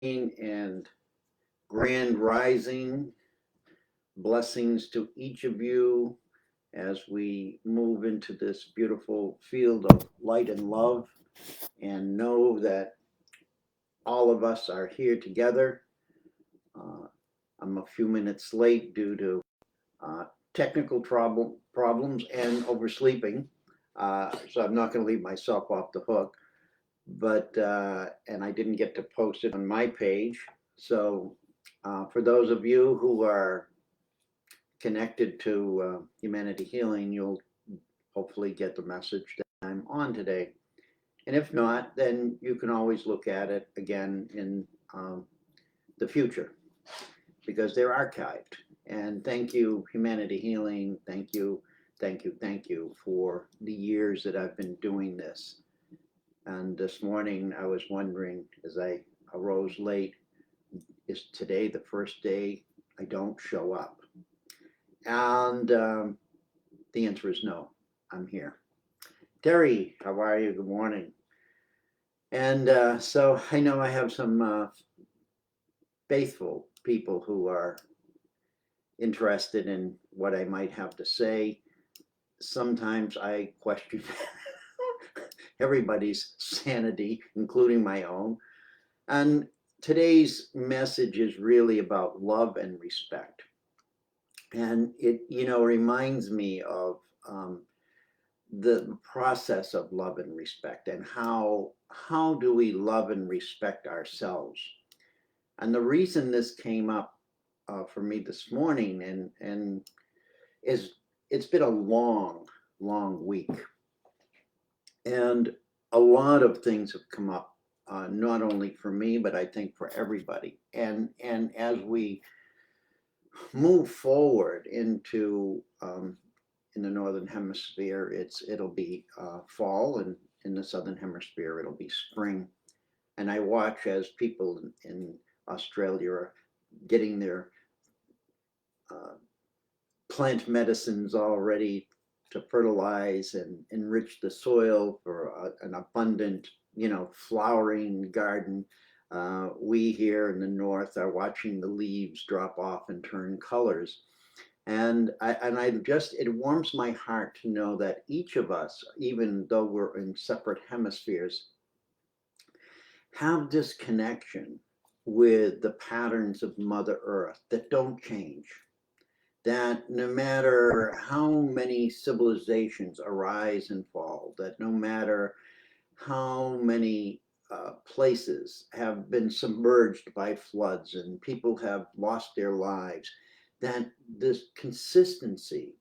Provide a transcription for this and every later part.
And grand rising. Blessings to each of you as we move into this beautiful field of light and love, and know that all of us are here together. Uh, I'm a few minutes late due to uh, technical problems and oversleeping, so I'm not going to leave myself off the hook. But and I didn't get to post it on my page. So for those of you who are connected to Humanity Healing, you'll hopefully get the message that I'm on today. And if not, then you can always look at it again in the future because they're archived. And thank you, Humanity Healing. Thank you, thank you, thank you for the years that I've been doing this. And this morning I was wondering as I arose late, is today the first day I don't show up? And the answer is no, I'm here. Terry, how are you? Good morning. And so I know I have some faithful people who are interested in what I might have to say. Sometimes I question everybody's sanity, including my own. And today's message is really about love and respect. And it, reminds me of the process of love and respect, and how do we love and respect ourselves. And the reason this came up for me this morning, and is it's been a long week, and a lot of things have come up, not only for me but I think for everybody. And as we move forward into in the northern hemisphere, it'll be fall, and in the southern hemisphere it'll be spring. And I watch as people in Australia are getting their uh, plant medicines all ready to fertilize and enrich the soil for an abundant, flowering garden. We here in the north are watching the leaves drop off and turn colors. And I just, it warms my heart to know that each of us, even though we're in separate hemispheres, have this connection with the patterns of Mother Earth that don't change. That no matter how many civilizations arise and fall, that no matter how many places have been submerged by floods and people have lost their lives, that this consistency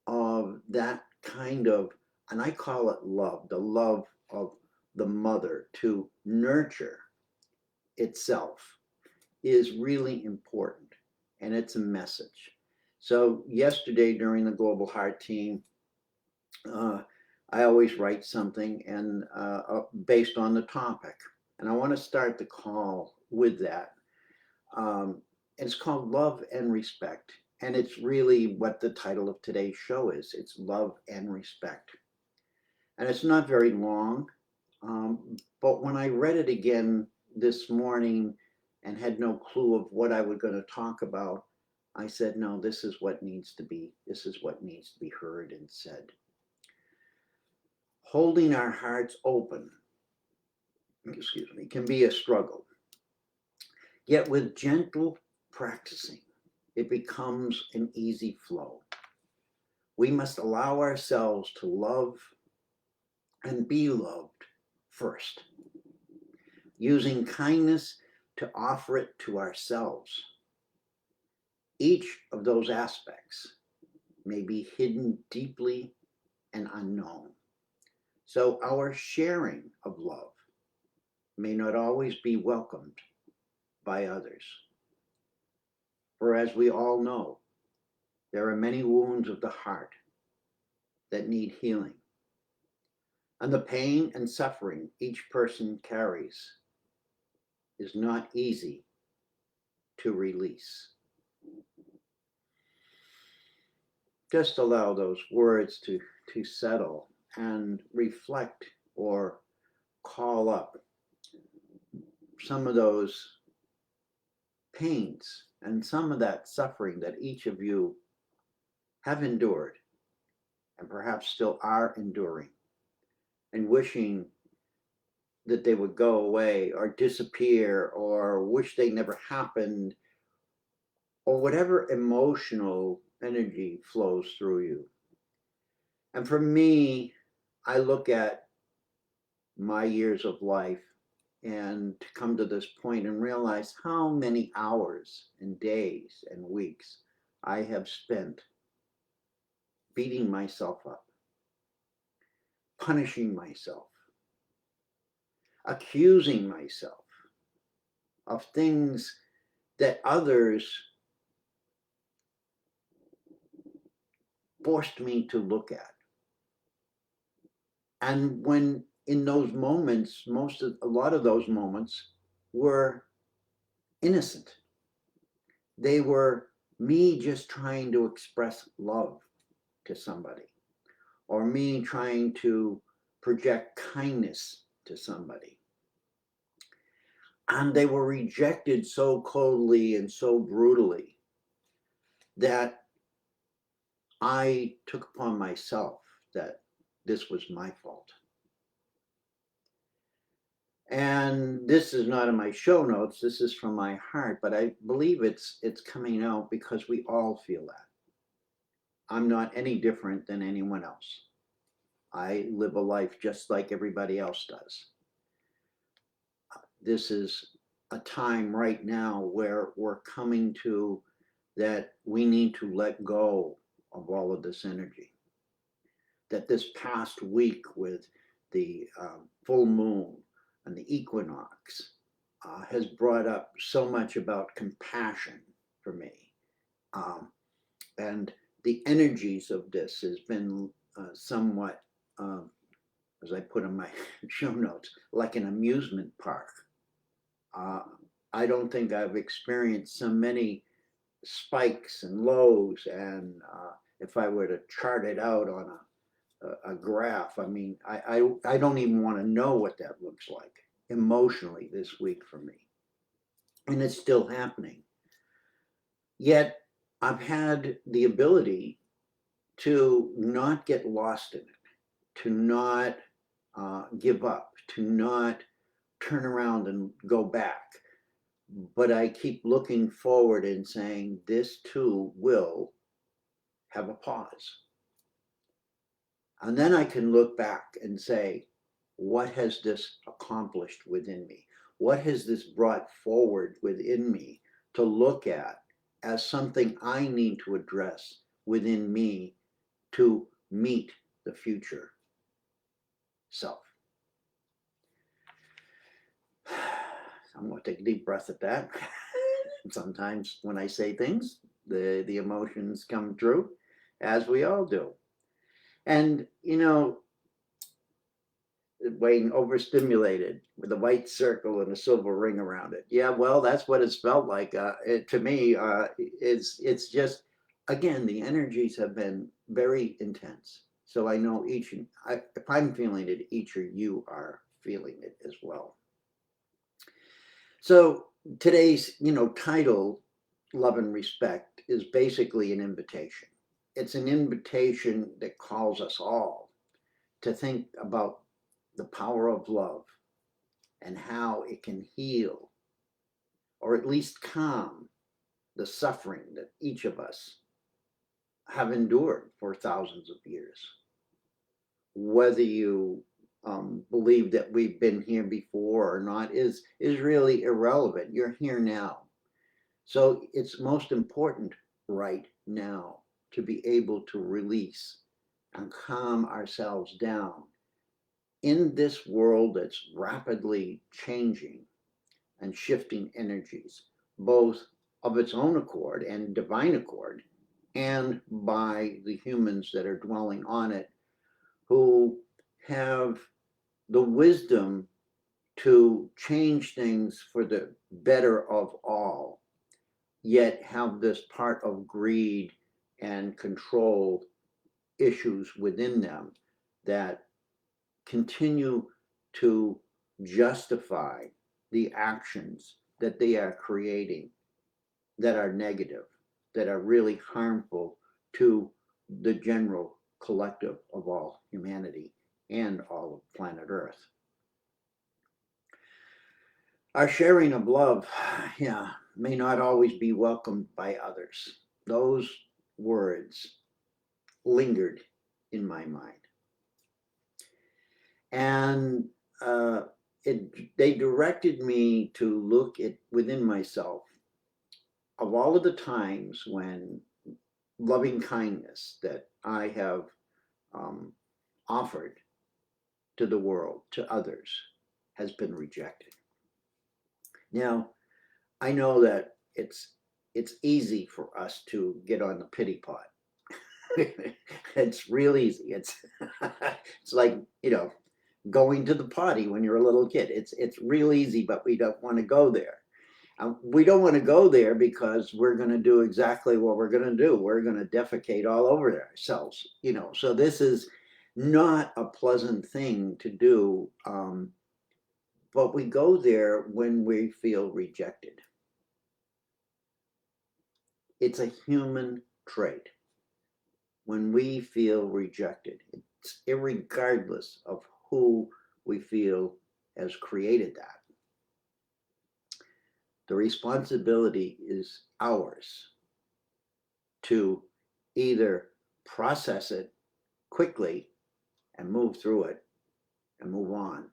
of that kind of, and I call it love, the love of the mother to nurture itself, is really important. And it's a message. So yesterday during the Global Heart Team, uh, I always write something and based on the topic. And I want to start the call with that. It's called Love and Respect. And it's really what the title of today's show is. It's Love and Respect. And it's not very long. But when I read it again this morning and had no clue of what I was going to talk about, I said, no, this is what needs to be, this is what needs to be heard and said. Holding our hearts open, can be a struggle. Yet with gentle practicing, it becomes an easy flow. We must allow ourselves to love and be loved first, using kindness to offer it to ourselves. Each of those aspects may be hidden deeply and unknown. So our sharing of love may not always be welcomed by others. For as we all know, there are many wounds of the heart that need healing. And the pain and suffering each person carries is not easy to release. Just allow those words to settle and reflect or call up some of those pains and some of that suffering that each of you have endured and perhaps still are enduring, and wishing that they would go away or disappear or wish they never happened, or whatever emotional energy flows through you. And for me, I look at my years of life and to come to this point and realize how many hours and days and weeks I have spent beating myself up, punishing myself, accusing myself of things that others forced me to look at. And when in those moments, a lot of those moments were innocent. They were me just trying to express love to somebody, or me trying to project kindness to somebody. And they were rejected so coldly and so brutally that I took upon myself that this was my fault. And this is not in my show notes, this is from my heart, but I believe it's coming out because we all feel that. I'm not any different than anyone else. I live a life just like everybody else does. This is a time right now where we're coming to that we need to let go of all of this energy. That this past week with the full moon and the equinox has brought up so much about compassion for me. And the energies of this has been somewhat, as I put in my show notes, like an amusement park. I don't think I've experienced so many spikes and lows, and if I were to chart it out on a graph, I mean, I don't even want to know what that looks like emotionally this week for me. And it's still happening. Yet I've had the ability to not get lost in it, to not give up, to not turn around and go back. But I keep looking forward and saying, this too will have a pause. And then I can look back and say, what has this accomplished within me? What has this brought forward within me to look at as something I need to address within me to meet the future self? I'm going to take a deep breath at that. Sometimes when I say things, the emotions come through, as we all do. And, you know, Wayne, overstimulated with a white circle and a silver ring around it. Yeah, well, that's what it's felt like. To me, it's just, again, the energies have been very intense. So I know if I'm feeling it, each of you are feeling it as well. So today's, title, Love and Respect, is basically an invitation. It's an invitation that calls us all to think about the power of love and how it can heal, or at least calm, the suffering that each of us have endured for thousands of years. Whether you believe that we've been here before or not is really irrelevant. You're here now. So it's most important right now to be able to release and calm ourselves down in this world that's rapidly changing and shifting energies, both of its own accord and divine accord, and by the humans that are dwelling on it, who have the wisdom to change things for the better of all, yet have this part of greed and control issues within them that continue to justify the actions that they are creating that are negative, that are really harmful to the general collective of all humanity and all of planet Earth. Our sharing of love, yeah, may not always be welcomed by others. Those words lingered in my mind. And they directed me to look at within myself of all of the times when loving kindness that I have offered to the world, to others, has been rejected. Now, I know that it's easy for us to get on the pity pot. It's real easy. It's like, going to the potty when you're a little kid. It's real easy, but we don't want to go there. We don't want to go there because we're going to do exactly what we're going to do. We're going to defecate all over ourselves, So this is not a pleasant thing to do, but we go there when we feel rejected. It's a human trait. When we feel rejected, it's irregardless of who we feel has created that. The responsibility is ours to either process it quickly and move through it and move on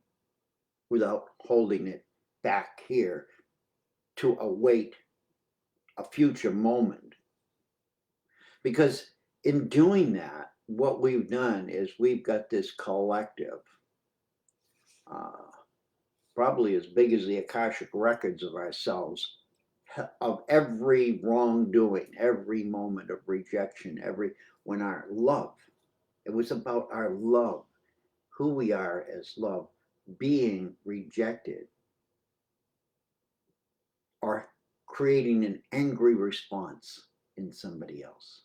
without holding it back here to await a future moment. Because in doing that, what we've done is we've got this collective, probably as big as the Akashic records of ourselves, of every wrongdoing, every moment of rejection, when our love, it was about our love, who we are as love, being rejected or creating an angry response in somebody else.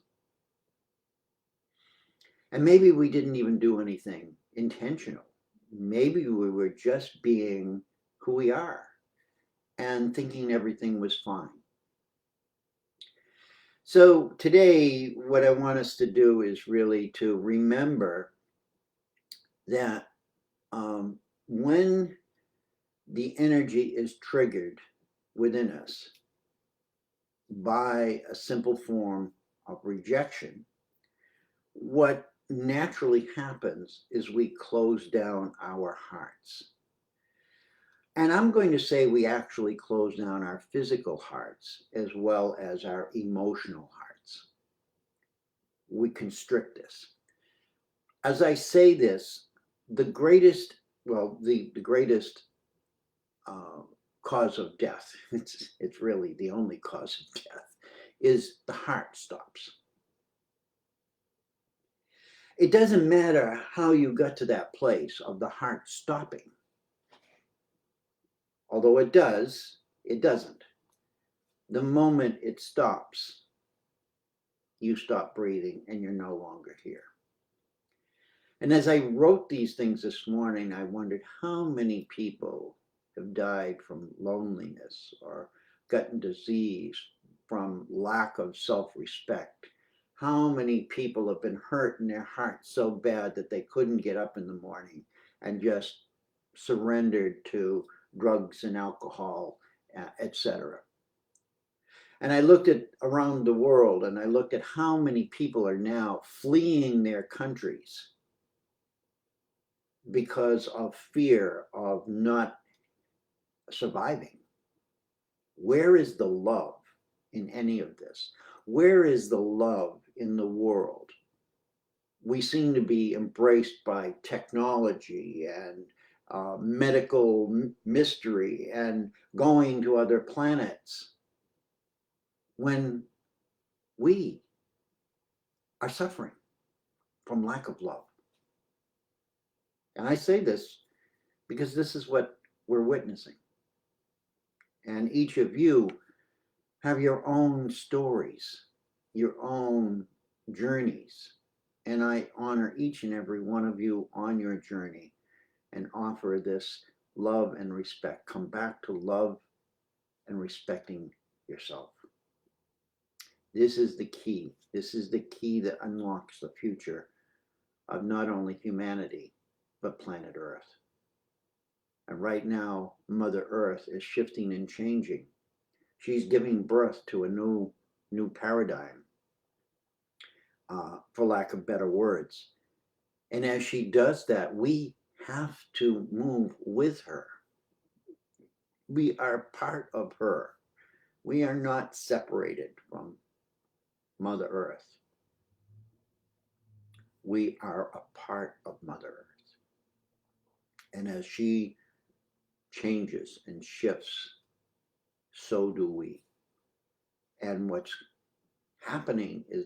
And maybe we didn't even do anything intentional. Maybe we were just being who we are and thinking everything was fine. So today, what I want us to do is really to remember that when the energy is triggered within us by a simple form of rejection, what naturally happens is we close down our hearts. And I'm going to say we actually close down our physical hearts as well as our emotional hearts. We constrict this. As I say this, the greatest cause of death, it's really the only cause of death, is the heart stops. It doesn't matter how you got to that place of the heart stopping. Although it does, it doesn't. The moment it stops, you stop breathing and you're no longer here. And as I wrote these things this morning, I wondered how many people have died from loneliness or gotten disease from lack of self-respect. How many people have been hurt in their hearts so bad that they couldn't get up in the morning and just surrendered to drugs and alcohol, etc. And I looked at around the world and I looked at how many people are now fleeing their countries because of fear of not surviving. Where is the love in any of this? Where is the love in the world? We seem to be embraced by technology and medical mystery and going to other planets when we are suffering from lack of love. And I say this because this is what we're witnessing. And each of you have your own stories, your own journeys. And I honor each and every one of you on your journey and offer this love and respect. Come back to love and respecting yourself. This is the key. This is the key that unlocks the future of not only humanity, but planet Earth. And right now, Mother Earth is shifting and changing. She's giving birth to a new paradigm, for lack of better words. And as she does that, we have to move with her. We are part of her. We are not separated from Mother Earth. We are a part of Mother Earth. And as she changes and shifts, so do we. And what's happening is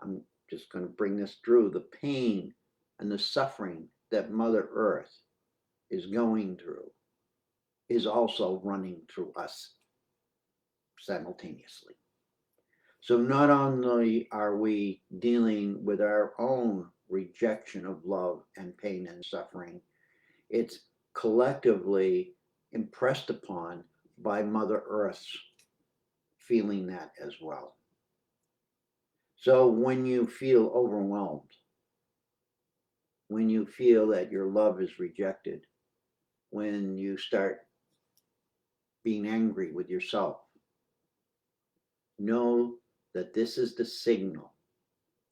I'm just going to bring this through, the pain and the suffering that Mother Earth is going through is also running through us simultaneously. So not only are we dealing with our own rejection of love and pain and suffering, it's collectively impressed upon by Mother Earth's feeling that as well. So when you feel overwhelmed, when you feel that your love is rejected, when you start being angry with yourself, know that this is the signal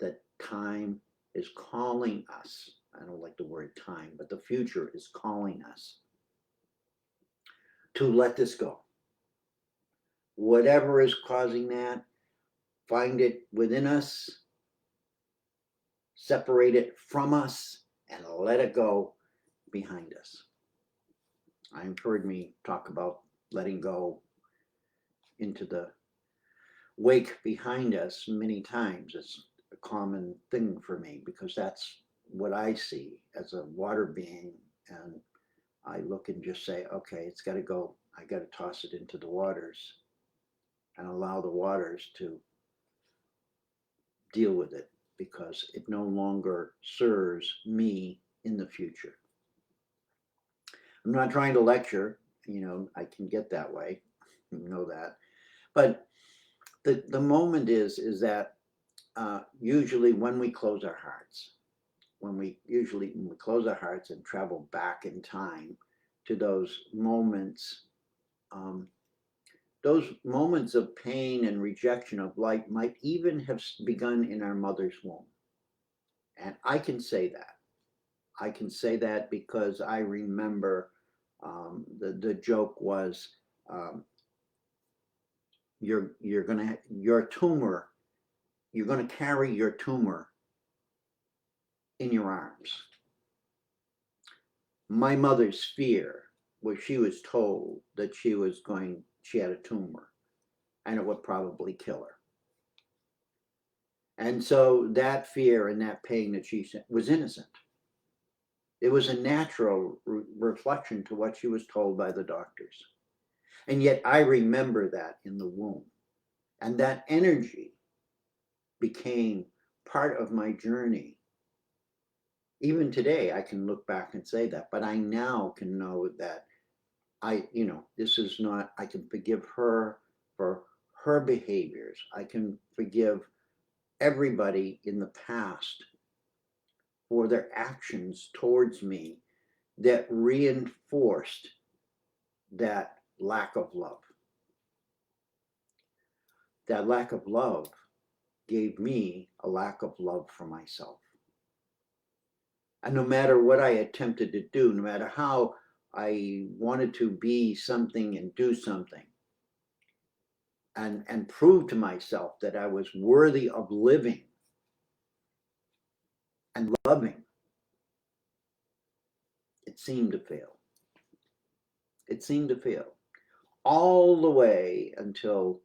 that time is calling us. I don't like the word time, but the future is calling us to let this go. Whatever is causing that, find it within us, separate it from us, and let it go behind us. I've heard me talk about letting go into the wake behind us many times. It's a common thing for me because that's what I see as a water being. And I look and just say, okay, it's got to go. I got to toss it into the waters and allow the waters to deal with it because it no longer serves me in the future. I'm not trying to lecture, I can get that way, you know that. But the moment is that usually when we close our hearts, when we close our hearts and travel back in time to those moments of pain and rejection of light might even have begun in our mother's womb. And I can say that. I can say that because I remember the joke was you're gonna carry your tumor in your arms. My mother's fear was she was told that she had a tumor and it would probably kill her. And so that fear and that pain that she was innocent. It was a natural reflection to what she was told by the doctors. And yet I remember that in the womb. And that energy became part of my journey. Even today, I can look back and say that, but I now can know that this is not, I can forgive her for her behaviors. I can forgive everybody in the past for their actions towards me that reinforced that lack of love. That lack of love gave me a lack of love for myself. And no matter what I attempted to do, no matter how I wanted to be something and do something and prove to myself that I was worthy of living and loving, it seemed to fail. It seemed to fail all the way until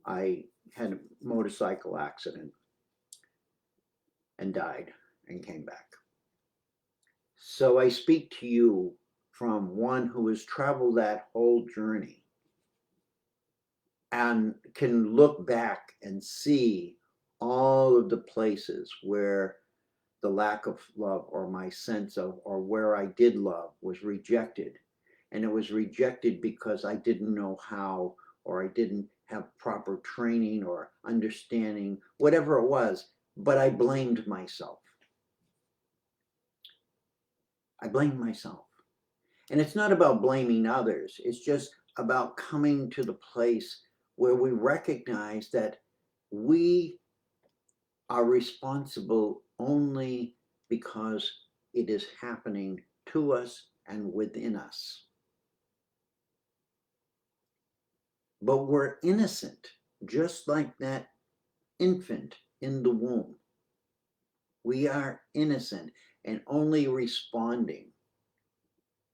I had a motorcycle accident and died and came back. So I speak to you from one who has traveled that whole journey and can look back and see all of the places where the lack of love or my sense of, or where I did love was rejected. And it was rejected because I didn't know how or I didn't have proper training or understanding, whatever it was, but I blamed myself. I blamed myself. And it's not about blaming others. It's just about coming to the place where we recognize that we are responsible only because it is happening to us and within us. But we're innocent, just like that infant in the womb. We are innocent and only responding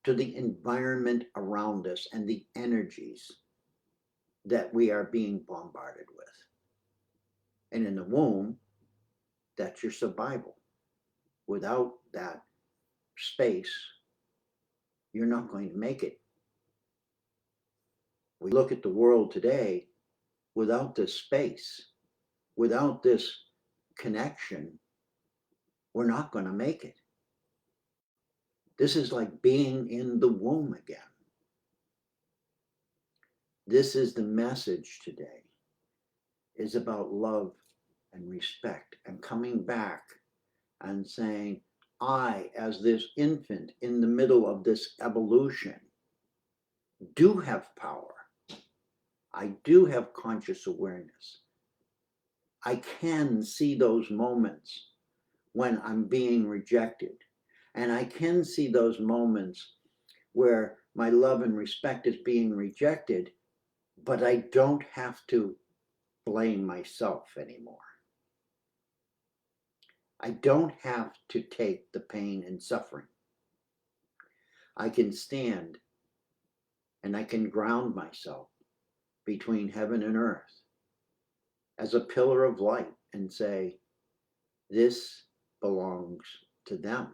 to the environment around us and the energies that we are being bombarded with. And in the womb, that's your survival. Without that space, you're not going to make it. We look at the world today, without this space, without this connection, we're not going to make it. This is like being in the womb again. This is the message today, is about love and respect and coming back and saying, I, as this infant in the middle of this evolution, do have power. I do have conscious awareness. I can see those moments when I'm being rejected. And I can see those moments where my love and respect is being rejected, but I don't have to blame myself anymore. I don't have to take the pain and suffering. I can stand and I can ground myself between heaven and earth as a pillar of light and say, this belongs to them.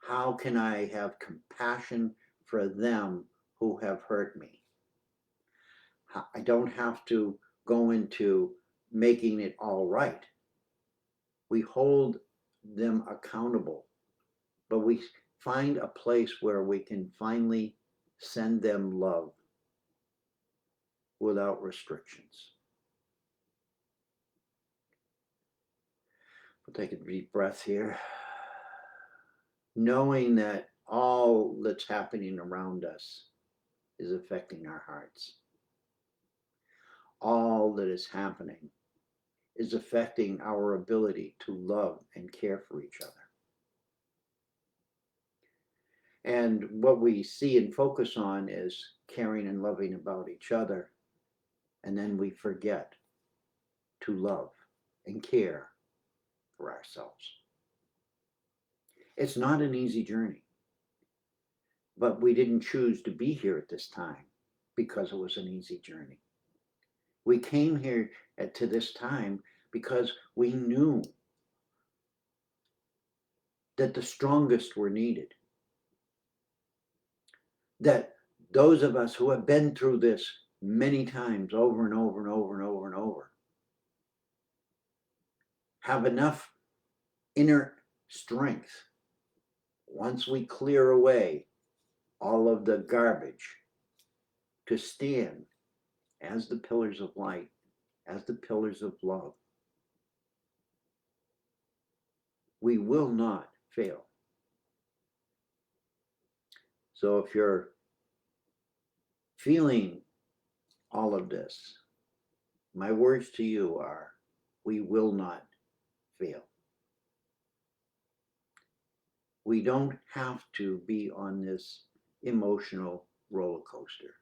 How can I have compassion for them who have hurt me? I don't have to go into making it all right. We hold them accountable, but we find a place where we can finally send them love without restrictions. We'll take a deep breath here. Knowing that all that's happening around us is affecting our hearts. All that is happening is affecting our ability to love and care for each other. And what we see and focus on is caring and loving about each other. And then we forget to love and care for ourselves. It's not an easy journey, but we didn't choose to be here at this time because it was an easy journey. We came here to this time because we knew that the strongest were needed. That those of us who have been through this many times over and over and over and over and over have enough inner strength, once we clear away all of the garbage, to stand as the pillars of light, as the pillars of love. We will not fail. So if you're feeling all of this, my words to you are, we will not fail. We don't have to be on this emotional roller coaster.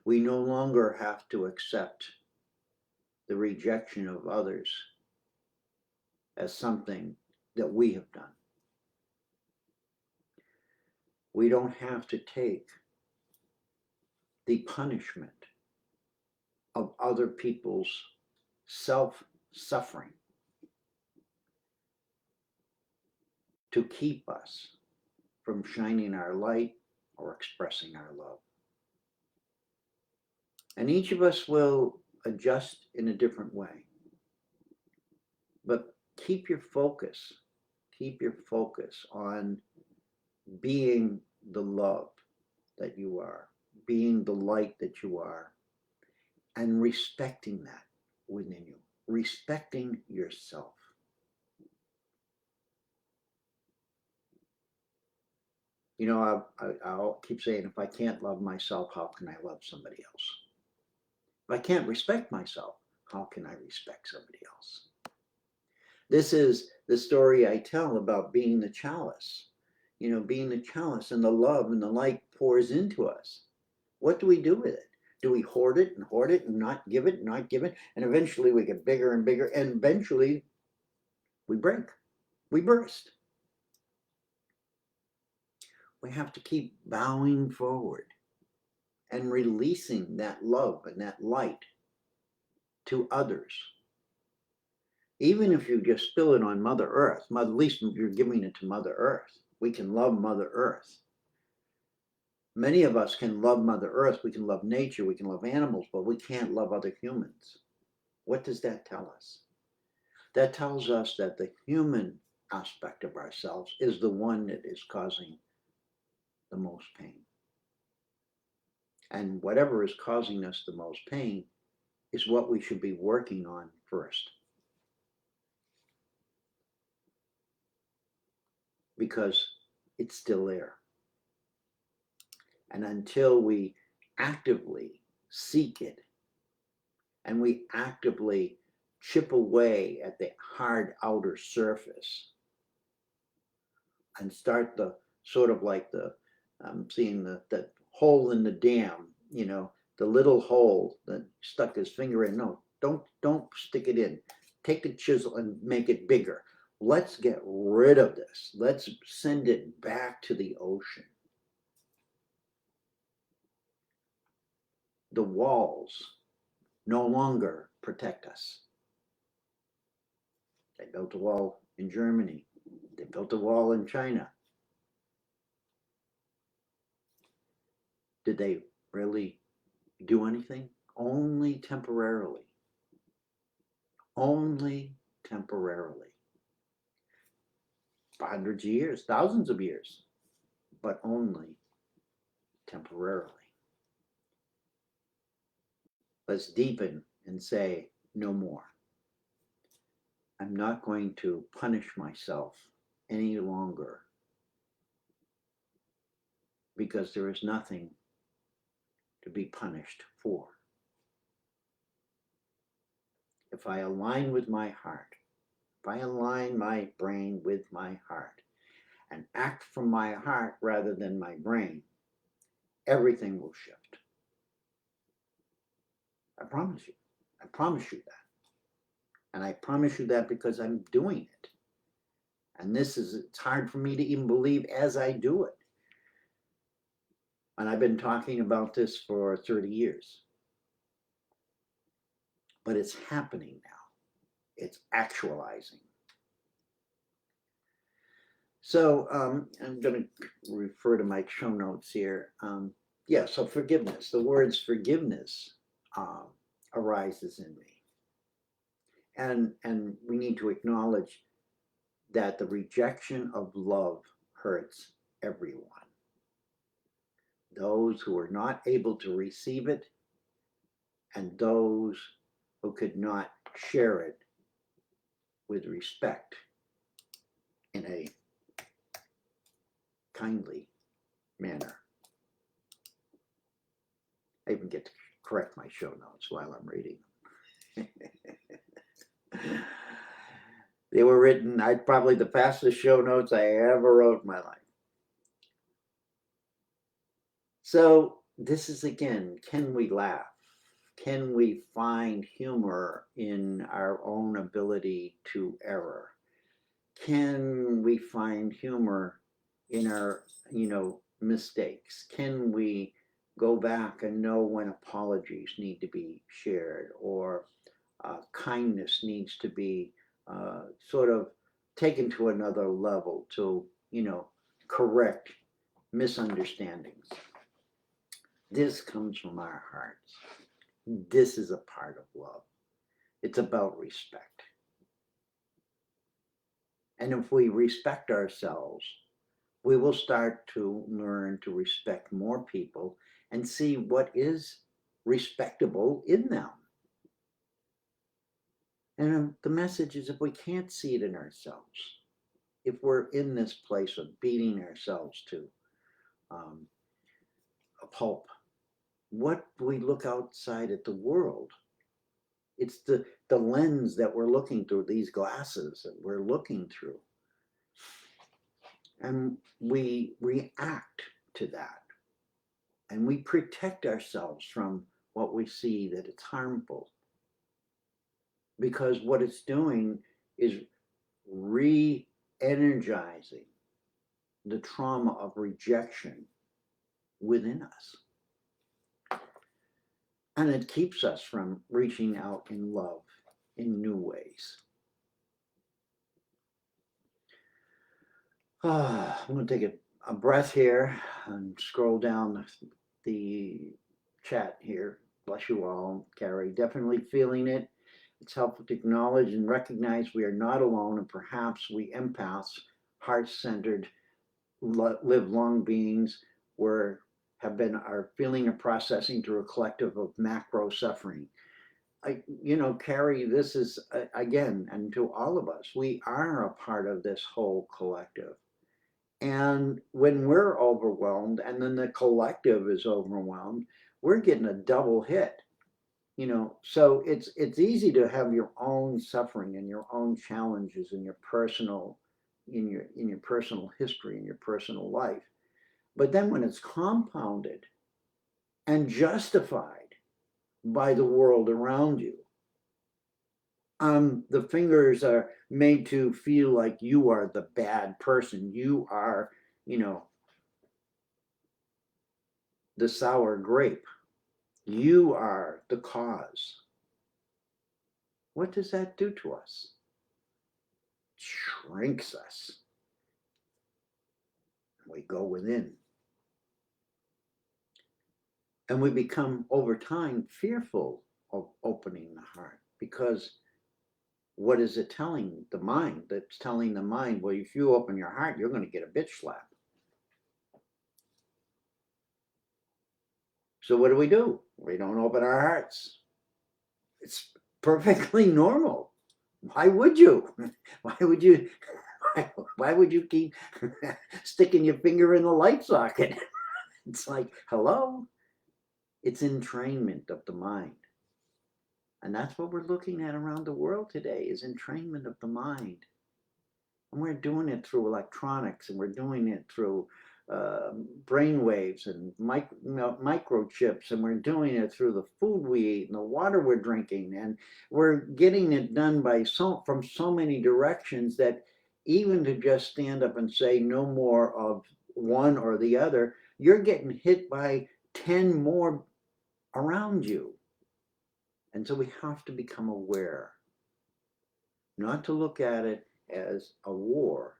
We no longer have to accept the rejection of others as something that we have done. We don't have to take the punishment of other people's self-suffering to keep us from shining our light or expressing our love. And each of us will adjust in a different way. But keep your focus on being the love that you are, being the light that you are, and respecting that within you, respecting yourself. You know, I'll keep saying, if I can't love myself, how can I love somebody else? If I can't respect myself, how can I respect somebody else? This is the story I tell about being the chalice. You know, being the chalice, and the love and the light pours into us. What do we do with it? Do we hoard it and not give it and not give it? And eventually we get bigger and bigger, and eventually we break, we burst. We have to keep bowing forward and releasing that love and that light to others. Even if you just spill it on Mother Earth, at least you're giving it to Mother Earth. We can love Mother Earth. Many of us can love Mother Earth, we can love nature, we can love animals, but we can't love other humans. What does that tell us? That tells us that the human aspect of ourselves is the one that is causing the most pain. And whatever is causing us the most pain is what we should be working on first. Because it's still there. And until we actively seek it and we actively chip away at the hard outer surface and start the sort of like the, I'm seeing the hole in the dam, you know, the little hole that stuck his finger in. No, don't stick it in. Take the chisel and make it bigger. Let's get rid of this. Let's send it back to the ocean. The walls no longer protect us. They built a wall in Germany. They built a wall in China. Did they really do anything? Only temporarily. Only temporarily. Hundreds of years, thousands of years, but only temporarily. Let's deepen and say, no more. I'm not going to punish myself any longer because there is nothing to be punished for. If I align with my heart, if I align my brain with my heart and act from my heart rather than my brain, everything will shift. I promise you. I promise you that. And I promise you that because I'm doing it. And it's hard for me to even believe as I do it. And I've been talking about this for 30 years. But it's happening now. It's actualizing. So I'm going to refer to my show notes here. So forgiveness. The words forgiveness arises in me. And we need to acknowledge that the rejection of love hurts everyone. Those who are not able to receive it and those who could not share it with respect in a kindly manner. I even get to correct my show notes while I'm reading them. They were written, probably the fastest show notes I ever wrote in my life. So this is, again, can we laugh? Can we find humor in our own ability to error? Can we find humor in our, mistakes? Can we go back and know when apologies need to be shared, or kindness needs to be sort of taken to another level to, correct misunderstandings? This comes from our hearts. This is a part of love. It's about respect. And if we respect ourselves, we will start to learn to respect more people and see what is respectable in them. And the message is, if we can't see it in ourselves, if we're in this place of beating ourselves to a pulp, what we look outside at the world, it's the lens that we're looking through, these glasses that we're looking through. And we react to that. And we protect ourselves from what we see that it's harmful. Because what it's doing is re-energizing the trauma of rejection within us. And it keeps us from reaching out in love in new ways. I'm going to take a breath here and scroll down the chat here. Bless you all, Carrie. Definitely feeling it. It's helpful to acknowledge and recognize we are not alone, and perhaps we empaths, heart-centered, live-long beings, have been our feeling and processing through a collective of macro suffering. Carrie, this is, again, and to all of us, we are a part of this whole collective. And when we're overwhelmed and then the collective is overwhelmed, we're getting a double hit. So it's easy to have your own suffering and your own challenges in your personal history, in your personal life. But then when it's compounded and justified by the world around you, the fingers are made to feel like you are the bad person. You are, the sour grape. You are the cause. What does that do to us? It shrinks us. We go within. And we become, over time, fearful of opening the heart, because what is it telling the mind? That's telling the mind, well, if you open your heart, you're going to get a bitch slap. So what do? We don't open our hearts. It's perfectly normal. Why would you? Why would you keep sticking your finger in the light socket? It's like, hello? It's entrainment of the mind. And that's what we're looking at around the world today, is entrainment of the mind. And we're doing it through electronics, and we're doing it through brain waves and microchips, and we're doing it through the food we eat and the water we're drinking, and we're getting it done from so many directions that even to just stand up and say no more of one or the other, you're getting hit by 10 more around you. And so we have to become aware, not to look at it as a war,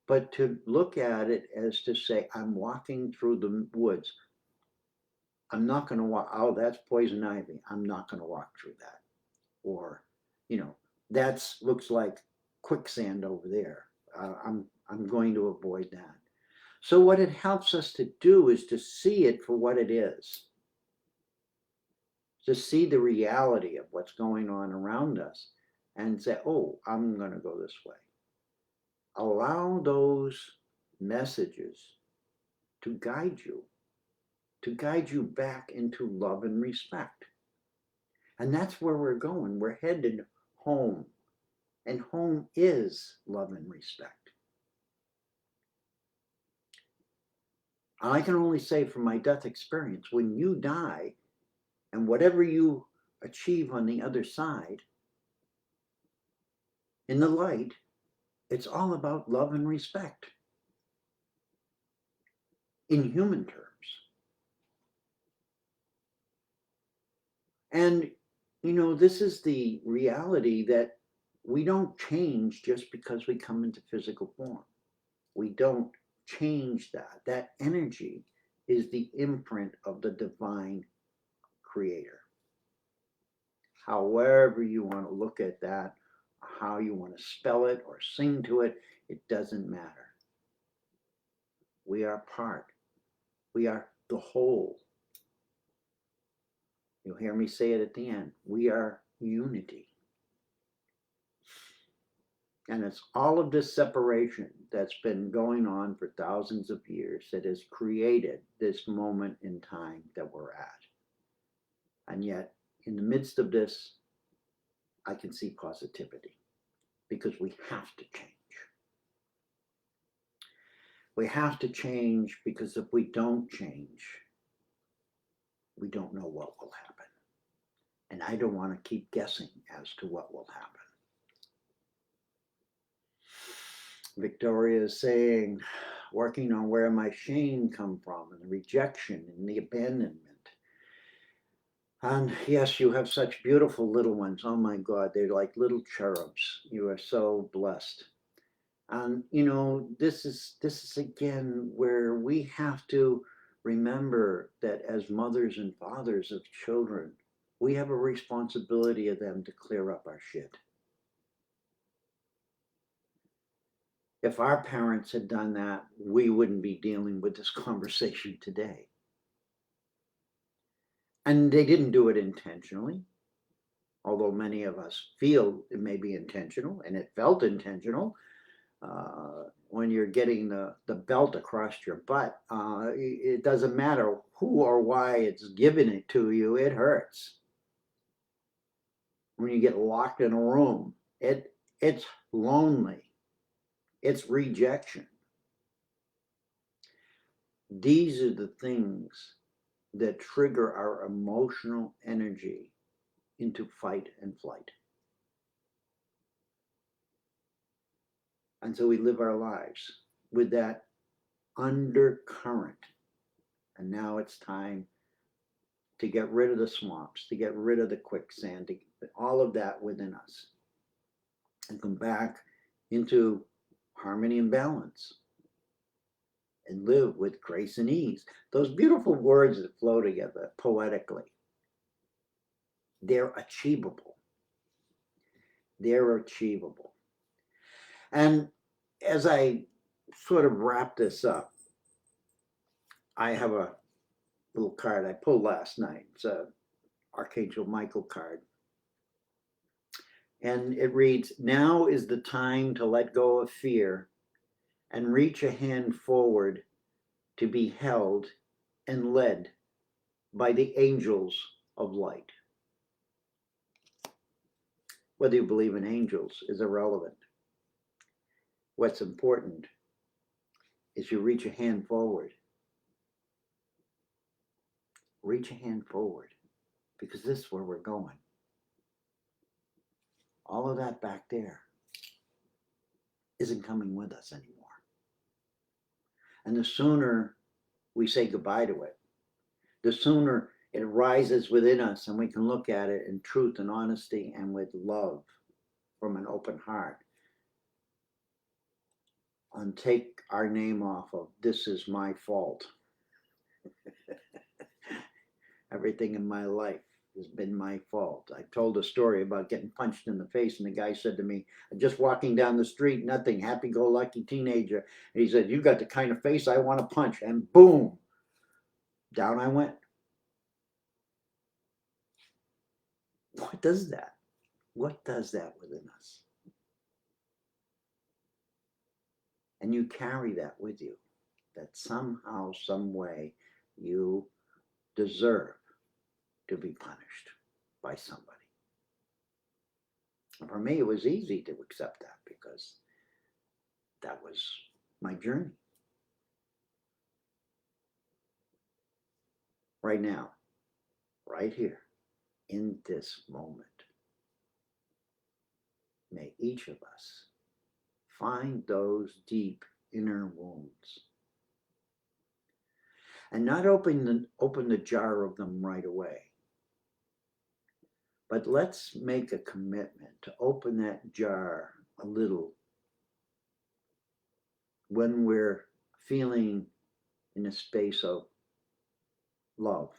but to look at it as to say, I'm walking through the woods. I'm not going to walk, oh, that's poison ivy. I'm not going to walk through that. Or, that looks like quicksand over there. I'm going to avoid that. So what it helps us to do is to see it for what it is. To see the reality of what's going on around us and say, oh, I'm going to go this way. Allow those messages to guide you back into love and respect. And that's where we're going. We're headed home. And home is love and respect. I can only say from my death experience, when you die and whatever you achieve on the other side, in the light, it's all about love and respect. In human terms. And, this is the reality that we don't change just because we come into physical form. We don't change that. That energy is the imprint of the divine creator. However you want to look at that, how you want to spell it or sing to it, it doesn't matter. We are part. We are the whole. You'll hear me say it at the end. We are unity. And it's all of this separation that's been going on for thousands of years that has created this moment in time that we're at. And yet, in the midst of this, I can see positivity because we have to change. We have to change because if we don't change, we don't know what will happen. And I don't want to keep guessing as to what will happen. Victoria is saying, working on where my shame come from and the rejection and the abandonment. And yes, you have such beautiful little ones. Oh my God, they're like little cherubs. You are so blessed. And you know, this is again where we have to remember that as mothers and fathers of children, we have a responsibility of them to clear up our shit. If our parents had done that, we wouldn't be dealing with this conversation today. And they didn't do it intentionally, although many of us feel it may be intentional, and it felt intentional. When you're getting the belt across your butt, it doesn't matter who or why it's giving it to you, it hurts. When you get locked in a room, it's lonely. It's rejection. These are the things that trigger our emotional energy into fight and flight. And so we live our lives with that undercurrent. And now it's time to get rid of the swamps, to get rid of the quicksand, to get all of that within us and come back into harmony and balance and live with grace and ease. Those beautiful words that flow together poetically, they're achievable. They're achievable. And as I sort of wrap this up, I have a little card I pulled last night. It's a Archangel Michael card. And it reads, now is the time to let go of fear and reach a hand forward to be held and led by the angels of light. Whether you believe in angels is irrelevant. What's important is you reach a hand forward. Reach a hand forward because this is where we're going. All of that back there isn't coming with us anymore. And the sooner we say goodbye to it, the sooner it rises within us and we can look at it in truth and honesty and with love from an open heart and take our name off of this is my fault. Everything in my life has been my fault. I told a story about getting punched in the face, and the guy said to me, just walking down the street, nothing, happy-go-lucky teenager. And he said, you got the kind of face I want to punch. And boom, down I went. What does that? What does that within us? And you carry that with you, that somehow, some way, you deserve to be punished by somebody. And for me, it was easy to accept that because that was my journey. Right now, right here, in this moment, may each of us find those deep inner wounds and not open the jar of them right away. But let's make a commitment to open that jar a little when we're feeling in a space of love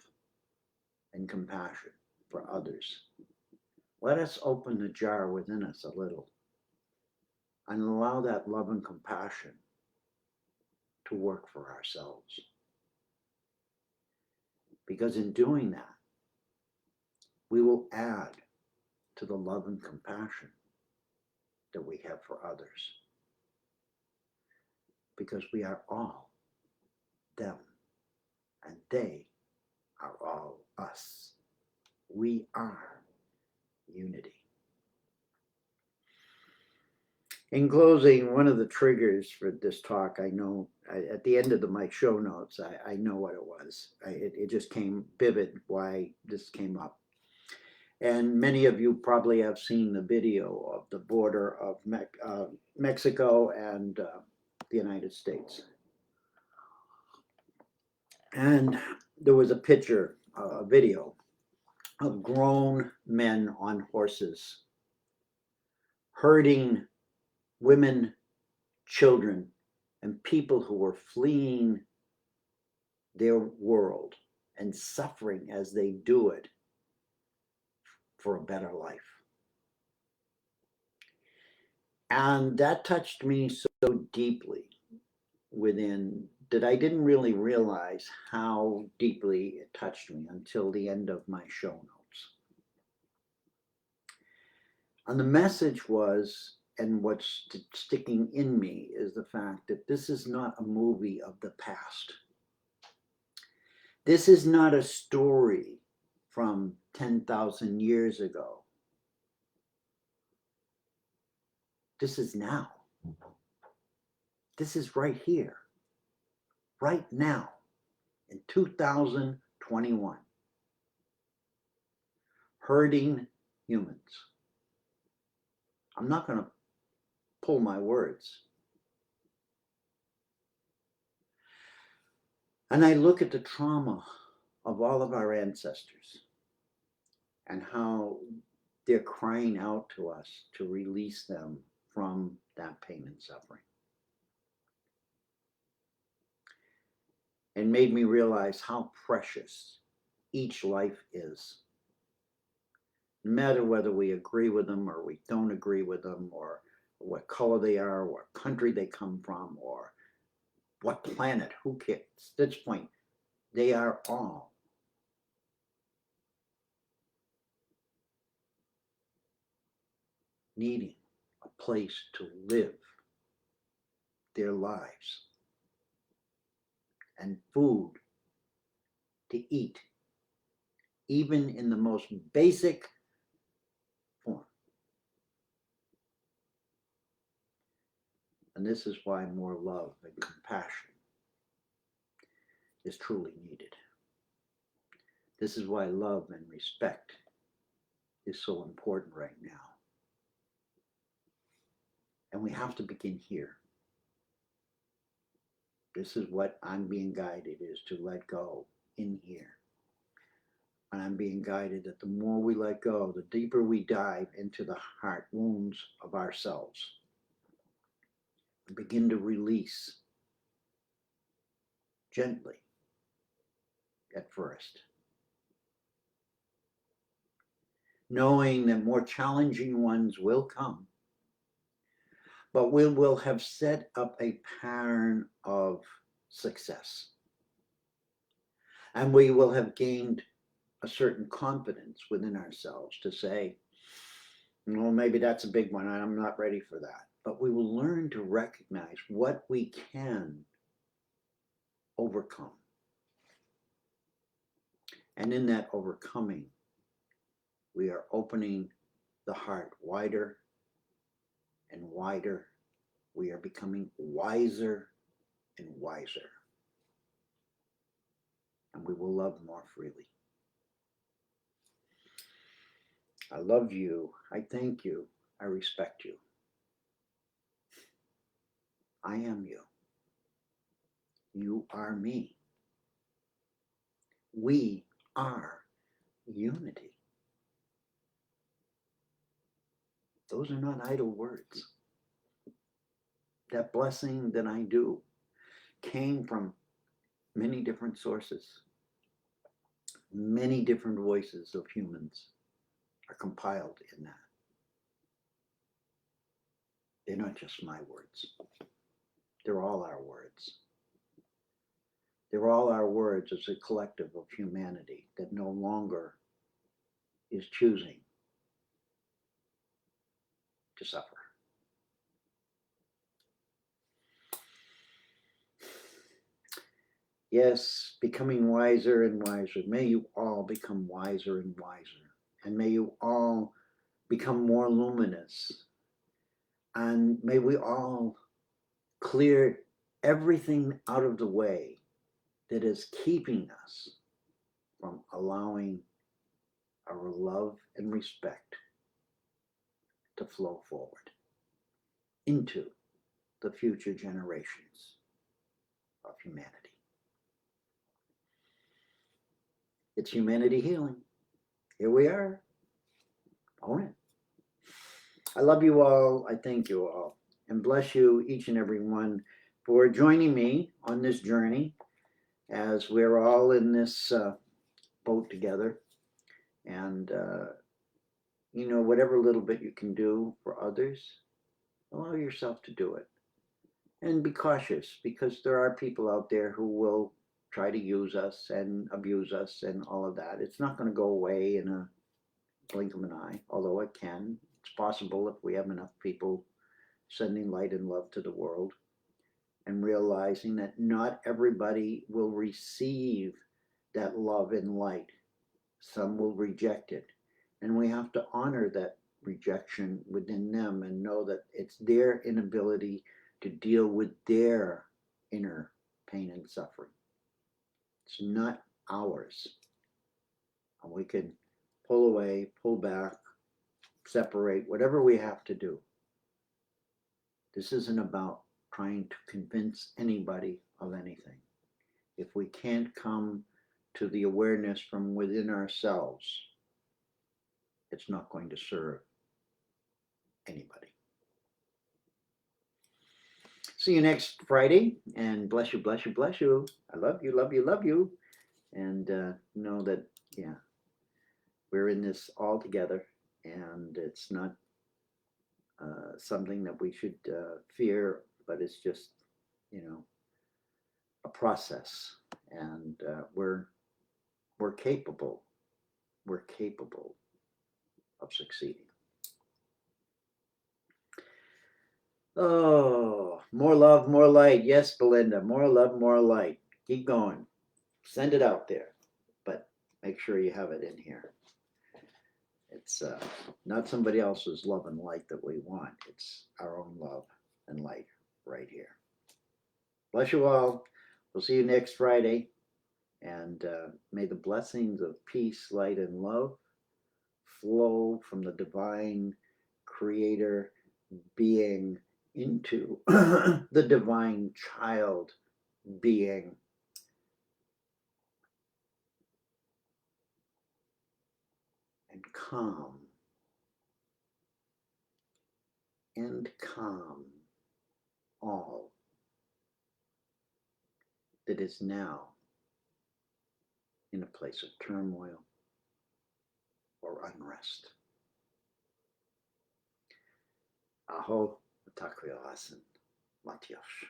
and compassion for others. Let us open the jar within us a little and allow that love and compassion to work for ourselves. Because in doing that, we will add to the love and compassion that we have for others. Because we are all them, and they are all us. We are unity. In closing, one of the triggers for this talk, I know at the end of my show notes, I know what it was. It just came vivid why this came up. And many of you probably have seen the video of the border of Mexico and the United States. And there was a picture, a video of grown men on horses herding women, children, and people who were fleeing their world and suffering as they do it for a better life. And that touched me so deeply within that I didn't really realize how deeply it touched me until the end of my show notes. And the message was, and what's sticking in me is the fact that this is not a movie of the past. This is not a story from 10,000 years ago. This is now. This is right here, right now, in 2021. Herding humans. I'm not going to pull my words. And I look at the trauma of all of our ancestors and how they're crying out to us to release them from that pain and suffering. And made me realize how precious each life is. No matter whether we agree with them or we don't agree with them, or what color they are, what country they come from, or what planet, who cares? At this point, they are all needing a place to live their lives and food to eat, even in the most basic form. And this is why more love and compassion is truly needed. This is why love and respect is so important right now. And we have to begin here. This is what I'm being guided, is to let go in here. And I'm being guided that the more we let go, the deeper we dive into the heart wounds of ourselves. We begin to release gently at first, knowing that more challenging ones will come, but we will have set up a pattern of success. And we will have gained a certain confidence within ourselves to say, well, maybe that's a big one, I'm not ready for that. But we will learn to recognize what we can overcome. And in that overcoming, we are opening the heart wider and wider. We are becoming wiser and wiser. And we will love more freely. I love you. I thank you. I respect you. I am you. You are me. We are unity. Those are not idle words. That blessing that I do came from many different sources. Many different voices of humans are compiled in that. They're not just my words. They're all our words. They're all our words as a collective of humanity that no longer is choosing to suffer. Yes, becoming wiser and wiser. May you all become wiser and wiser. And may you all become more luminous. And may we all clear everything out of the way that is keeping us from allowing our love and respect to flow forward into the future generations of humanity. It's humanity healing. Here we are. Own it. I love you all. I thank you all. And bless you, each and every one, for joining me on this journey as we're all in this boat together. And, whatever little bit you can do for others, allow yourself to do it. And be cautious, because there are people out there who will try to use us and abuse us and all of that. It's not going to go away in a blink of an eye, although it can. It's possible if we have enough people sending light and love to the world and realizing that not everybody will receive that love and light. Some will reject it. And we have to honor that rejection within them and know that it's their inability to deal with their inner pain and suffering. It's not ours. And we can pull away, pull back, separate, whatever we have to do. This isn't about trying to convince anybody of anything. If we can't come to the awareness from within ourselves, it's not going to serve anybody. See you next Friday, and bless you, bless you, bless you. I love you, love you, love you. And know that, we're in this all together, and it's not something that we should fear, but it's just, a process. And we're capable. We're capable of succeeding. Oh, more love, more light. Yes, Belinda, more love, more light. Keep going. Send it out there, but make sure you have it in here. It's not somebody else's love and light that we want. It's our own love and light right here. Bless you all. We'll see you next Friday. And may the blessings of peace, light, and love flow from the divine creator being into the divine child being. And calm all that is now in a place of turmoil or unrest. Aho, Takuya Asen, Matyosh.